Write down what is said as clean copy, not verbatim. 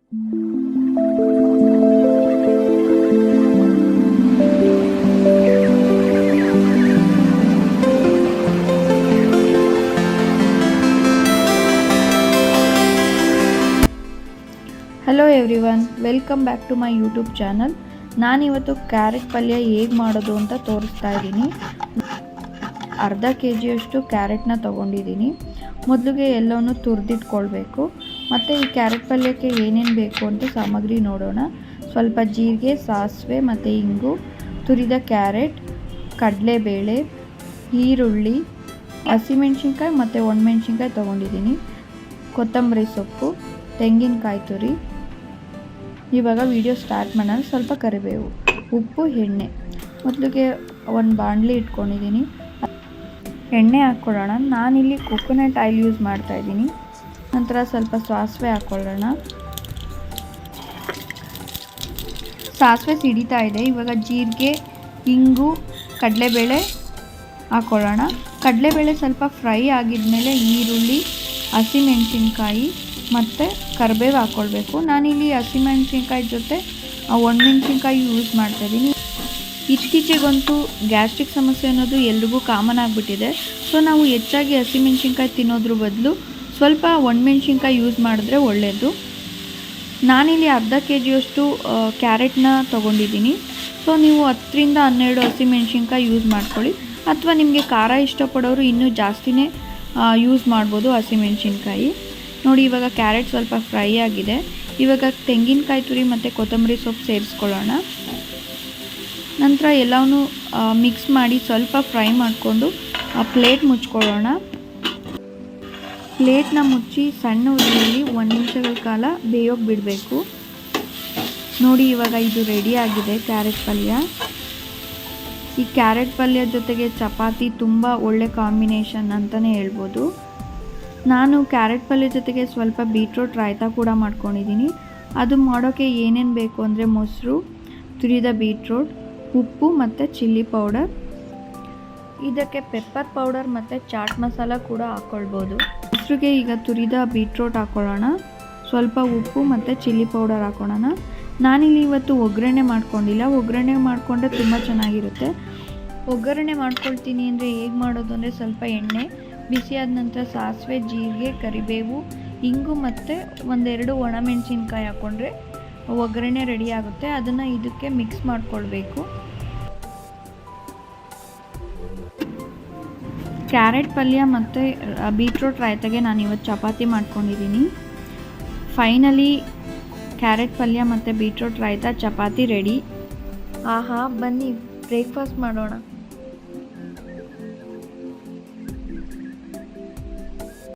Hello everyone, welcome back to my YouTube channel. ನಾನಿವತ್ತು carrot ಪಲ್ಯ ಹೇಗೆ ಮಾಡೋದು ಅಂತ ತೋರಿಸ್ತಾ ಇದ್ದೀನಿ. ಅರ್ಧ ಕೆಜಿಯಷ್ಟು ಕ್ಯಾರೆಟ್ನ ತೊಗೊಂಡಿದ್ದೀನಿ. ಮೊದಲಿಗೆ ಎಲ್ಲವನ್ನೂ ತುರಿದಿಟ್ಕೊಳ್ಬೇಕು. ಮತ್ತು ಈ ಕ್ಯಾರೆಟ್ ಪಲ್ಯಕ್ಕೆ ಏನೇನು ಬೇಕು ಅಂತ ಸಾಮಗ್ರಿ ನೋಡೋಣ. ಸ್ವಲ್ಪ ಜೀರಿಗೆ, ಸಾಸಿವೆ ಮತ್ತು ಇಂಗು, ತುರಿದ ಕ್ಯಾರೆಟ್, ಕಡಲೆಬೇಳೆ, ಈರುಳ್ಳಿ, ಹಸಿಮೆಣ್ಸಿನ್ಕಾಯಿ ಮತ್ತು ಒಣಮೆಣ್ಸಿನ್ಕಾಯಿ ತೊಗೊಂಡಿದ್ದೀನಿ, ಕೊತ್ತಂಬರಿ ಸೊಪ್ಪು, ತೆಂಗಿನಕಾಯಿ ತುರಿ. ಇವಾಗ ವಿಡಿಯೋ ಸ್ಟಾರ್ಟ್ ಮಾಡೋಣ. ಸ್ವಲ್ಪ ಕರಿಬೇವು, ಉಪ್ಪು, ಎಣ್ಣೆ. ಮೊದಲಿಗೆ ಒಂದು ಬಾಣಲಿ ಇಟ್ಕೊಂಡಿದ್ದೀನಿ, ಎಣ್ಣೆ ಹಾಕ್ಕೊಳ್ಳೋಣ. ನಾನಿಲ್ಲಿ ಕೊಕೊನಟ್ ಆಯಿಲ್ ಯೂಸ್ ಮಾಡ್ತಾಯಿದ್ದೀನಿ. ನಂತರ ಸ್ವಲ್ಪ ಸಾಸಿವೆ ಹಾಕ್ಕೊಳ್ಳೋಣ. ಸಾಸಿವೆ ಸಿಡಿತಾ ಇದೆ. ಇವಾಗ ಜೀರಿಗೆ, ಇಂಗು, ಕಡಲೆಬೇಳೆ ಹಾಕ್ಕೊಳ್ಳೋಣ. ಕಡಲೆಬೇಳೆ ಸ್ವಲ್ಪ ಫ್ರೈ ಆಗಿದ್ಮೇಲೆ ಈರುಳ್ಳಿ, ಹಸಿಮೆಣಸಿನ್ಕಾಯಿ ಮತ್ತು ಕರಿಬೇವು ಹಾಕ್ಕೊಳ್ಬೇಕು. ನಾನಿಲ್ಲಿ ಹಸಿಮೆಣಸಿನ್ಕಾಯಿ ಜೊತೆ ಒಣಮೆಣ್ಸಿನ್ಕಾಯಿ ಯೂಸ್ ಮಾಡ್ತಾಯಿದ್ದೀನಿ. ಇತ್ತೀಚೆಗಂತೂ ಗ್ಯಾಸ್ಟ್ರಿಕ್ ಸಮಸ್ಯೆ ಅನ್ನೋದು ಎಲ್ರಿಗೂ ಕಾಮನ್ ಆಗಿಬಿಟ್ಟಿದೆ. ಸೊ ನಾವು ಹೆಚ್ಚಾಗಿ ಹಸಿಮೆಣ್ಸಿನ್ಕಾಯಿ ತಿನ್ನೋದ್ರ ಬದಲು ಸ್ವಲ್ಪ ಒಣಮೆಣ್ಸಿನ್ಕಾಯಿ ಯೂಸ್ ಮಾಡಿದ್ರೆ ಒಳ್ಳೆಯದು. ನಾನಿಲ್ಲಿ ಅರ್ಧ ಕೆಜಿಯಷ್ಟು ಕ್ಯಾರೆಟ್ನ ತೊಗೊಂಡಿದ್ದೀನಿ. ಸೊ ನೀವು 10ರಿಂದ 12 ಹಸಿಮೆಣ್ಸಿನ್ಕಾಯಿ ಯೂಸ್ ಮಾಡ್ಕೊಳ್ಳಿ. ಅಥವಾ ನಿಮಗೆ ಖಾರ ಇಷ್ಟಪಡೋರು ಇನ್ನೂ ಜಾಸ್ತಿನೇ ಯೂಸ್ ಮಾಡ್ಬೋದು ಹಸಿಮೆಣ್ಸಿನ್ಕಾಯಿ. ನೋಡಿ, ಇವಾಗ ಕ್ಯಾರೆಟ್ ಸ್ವಲ್ಪ ಫ್ರೈ ಆಗಿದೆ. ಇವಾಗ ತೆಂಗಿನಕಾಯಿ ತುರಿ ಮತ್ತು ಕೊತ್ತಂಬರಿ ಸೊಪ್ಪು ಸೇರಿಸ್ಕೊಳ್ಳೋಣ. ನಂತರ ಎಲ್ಲವನ್ನೂ ಮಿಕ್ಸ್ ಮಾಡಿ ಸ್ವಲ್ಪ ಫ್ರೈ ಮಾಡಿಕೊಂಡು ಪ್ಲೇಟ್ ಮುಚ್ಕೊಳ್ಳೋಣ. ಪ್ಲೇಟ್ನ ಮುಚ್ಚಿ ಸಣ್ಣ ಉರಿಯಲ್ಲಿ 1 ನಿಮಿಷಗಳ ಕಾಲ ಬೇಯೋಕೆ ಬಿಡಬೇಕು. ನೋಡಿ, ಇವಾಗ ಇದು ರೆಡಿ ಆಗಿದೆ ಕ್ಯಾರೆಟ್ ಪಲ್ಯ. ಈ ಕ್ಯಾರೆಟ್ ಪಲ್ಯ ಜೊತೆಗೆ ಚಪಾತಿ ತುಂಬ ಒಳ್ಳೆ ಕಾಂಬಿನೇಷನ್ ಅಂತಲೇ ಹೇಳ್ಬೋದು. ನಾನು ಕ್ಯಾರೆಟ್ ಪಲ್ಯ ಜೊತೆಗೆ ಸ್ವಲ್ಪ ಬೀಟ್ರೋಟ್ ರಾಯ್ತ ಕೂಡ ಮಾಡ್ಕೊಂಡಿದ್ದೀನಿ. ಅದು ಮಾಡೋಕ್ಕೆ ಏನೇನು ಬೇಕು ಅಂದರೆ ಮೊಸರು, ತುರಿದ ಬೀಟ್ರೋಟ್, ಉಪ್ಪು ಮತ್ತು ಚಿಲ್ಲಿ ಪೌಡರ್. ಇದಕ್ಕೆ ಪೆಪ್ಪರ್ ಪೌಡರ್ ಮತ್ತು ಚಾಟ್ ಮಸಾಲ ಕೂಡ ಹಾಕ್ಕೊಳ್ಬೋದು. ಮೊಸರಿಗೆ ಈಗ ತುರಿದ ಬೀಟ್ರೋಟ್ ಹಾಕ್ಕೊಳ್ಳೋಣ. ಸ್ವಲ್ಪ ಉಪ್ಪು ಮತ್ತು ಚಿಲ್ಲಿ ಪೌಡರ್ ಹಾಕ್ಕೊಳ್ಳೋಣ. ನಾನಿಲ್ಲಿ ಇವತ್ತು ಒಗ್ಗರಣೆ ಮಾಡ್ಕೊಂಡಿಲ್ಲ. ಒಗ್ಗರಣೆ ಮಾಡಿಕೊಂಡ್ರೆ ತುಂಬ ಚೆನ್ನಾಗಿರುತ್ತೆ. ಒಗ್ಗರಣೆ ಮಾಡ್ಕೊಳ್ತೀನಿ ಅಂದರೆ ಹೇಗೆ ಮಾಡೋದು ಅಂದರೆ ಸ್ವಲ್ಪ ಎಣ್ಣೆ ಬಿಸಿಯಾದ ನಂತರ ಸಾಸಿವೆ, ಜೀರಿಗೆ, ಕರಿಬೇವು, ಇಂಗು ಮತ್ತು 1-2 ಒಣಮೆಣಸಿನ್ಕಾಯಿ ಹಾಕ್ಕೊಂಡ್ರೆ ಒಗ್ಗರಣೆ ರೆಡಿ ಆಗುತ್ತೆ. ಅದನ್ನು ಇದಕ್ಕೆ ಮಿಕ್ಸ್ ಮಾಡ್ಕೊಳ್ಬೇಕು. ಕ್ಯಾರೆಟ್ ಪಲ್ಯ ಮತ್ತು ಬೀಟ್ರೋಟ್ ರಾಯ್ತಾಗೆ ನಾನು ಇವತ್ತು ಚಪಾತಿ ಮಾಡ್ಕೊಂಡಿದ್ದೀನಿ. ಫೈನಲಿ ಕ್ಯಾರೆಟ್ ಪಲ್ಯ ಮತ್ತು ಬೀಟ್ರೋಟ್ ರಾಯ್ತ ಚಪಾತಿ ರೆಡಿ. ಆಹಾ, ಬನ್ನಿ ಬ್ರೇಕ್ಫಾಸ್ಟ್ ಮಾಡೋಣ.